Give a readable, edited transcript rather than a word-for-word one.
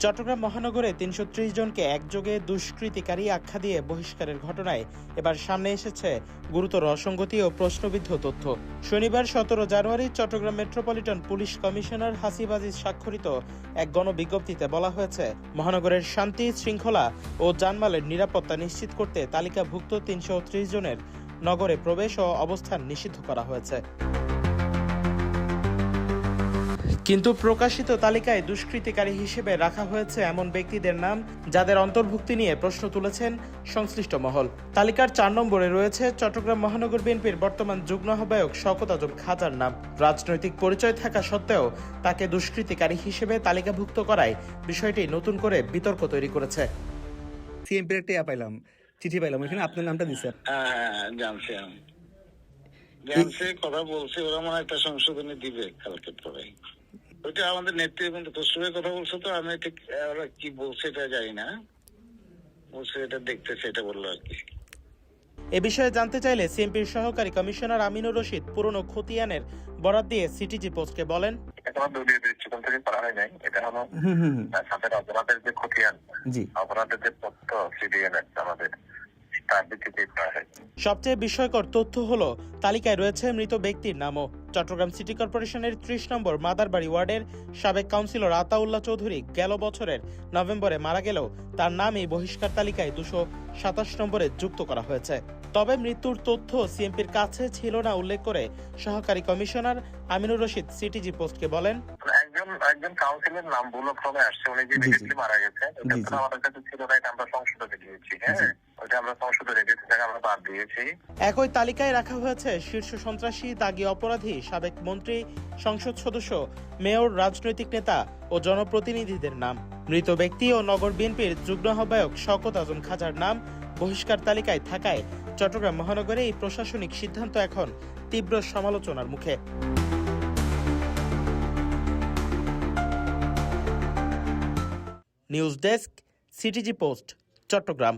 চট্টগ্রাম মহানগরে ৩৩০ জনকে একযোগে দুষ্কৃতিকারী আখ্যা দিয়ে বহিষ্কারের ঘটনায় এবার সামনে এসেছে গুরুতর অসঙ্গতি ও প্রশ্নবিদ্ধ তথ্য। শনিবার ১৭ জানুয়ারি Chittagong metropolitan police commissioner Hasib Aziz স্বাক্ষরিত এক গণবিজ্ঞপ্তিতে বলা হয়েছে, মহানগরের শান্তি শৃঙ্খলা ও জানমালের নিরাপত্তা নিশ্চিত করতে তালিকাভুক্ত ৩৩০ জনের নগরে প্রবেশ ও অবস্থান নিষিদ্ধ করা হয়েছে। কিন্তু প্রকাশিত তালিকায় দুষ্কৃতিকারী হিসেবে রাখা হয়েছে এমন ব্যক্তিদের নাম যাদের অন্তর্ভুক্তি নিয়ে প্রশ্ন তুলেছেন সংশ্লিষ্ট মহল। তালিকার ৪ নম্বরে রয়েছে চট্টগ্রাম মহানগর বিএনপির বর্তমান যুগ্ম আহ্বায়ক শওকত আজম খাজার নাম। রাজনৈতিক পরিচয় থাকা সত্ত্বেও তাকে দুষ্কৃতিকারী হিসেবে তালিকাভুক্ত করায় বিষয়টি নতুন করে বিতর্ক তৈরি করেছে। সিএমপির একটা চিঠি পাইলাম, এখানে আপনার নামটা দিছে। জানছে কথা বলছে, ওরা মানে একটা সংশোধনী দিবে কালকে পরে। ওইটা আমাদের নেতৃবৃন্দ তোর সঙ্গে কথা বলছে, তো আমি ঠিক ওরা কি বলছে এটা জানি না, বলছে এটা দেখতেছে, এটা বললো আর কি। এ বিষয়ে জানতে চাইলে সিএমপির সহকারী কমিশনার আমিনুর রশিদ পুরনো খতিয়ানের বরাত দিয়ে সিটিজি পোস্টকে বলেন, অপরাধের যে খতিয়ান, অপরাধের যে তথ্য সিডিএন আমাদের সবচেয়ে বিস্ময়কর তথ্য হলো তালিকায় রয়েছে মৃত ব্যক্তির নামও। চট্টগ্রাম সিটি কর্পোরেশনের ৩০ নম্বর মাদারবাড়ি ওয়ার্ডের সাবেক কাউন্সিলর আতাউল্লাহ চৌধুরী গেল বছরের নভেম্বরে মারা গেলেও তার নাম এই বহিষ্কার তালিকায় ২২৭ নম্বরে যুক্ত করা হয়েছে। তবে মৃত্যুর তথ্য সিএমপির কাছে ছিল না উল্লেখ করে সহকারী কমিশনার আমিনুর রশিদ সিটিজি পোস্টকে বলেন, একজন কাউন্সিলর নাম ভুলক্রমে আসছে, উনি যে ব্যক্তি মারা গেছে, আমাদের কাছে ছিল না, এটা আমরা সংশোধনে দিয়েছি। একই তালিকায় রাখা হয়েছে শীর্ষ সন্ত্রাসী, দাগী অপরাধী, সাবেক মন্ত্রী, সংসদ সদস্য, মেয়র, রাজনৈতিক নেতা ও জনপ্রতিনিধিদের নাম। মৃত ব্যক্তি ও নগর বিএনপির যুগ্ম আহ্বায়ক শওকত আজম খাজার নাম বহিষ্কার তালিকায় থাকায় চট্টগ্রাম মহানগরে এই প্রশাসনিক সিদ্ধান্ত এখন তীব্র সমালোচনার মুখে। News desk, CTG post, Chittagong.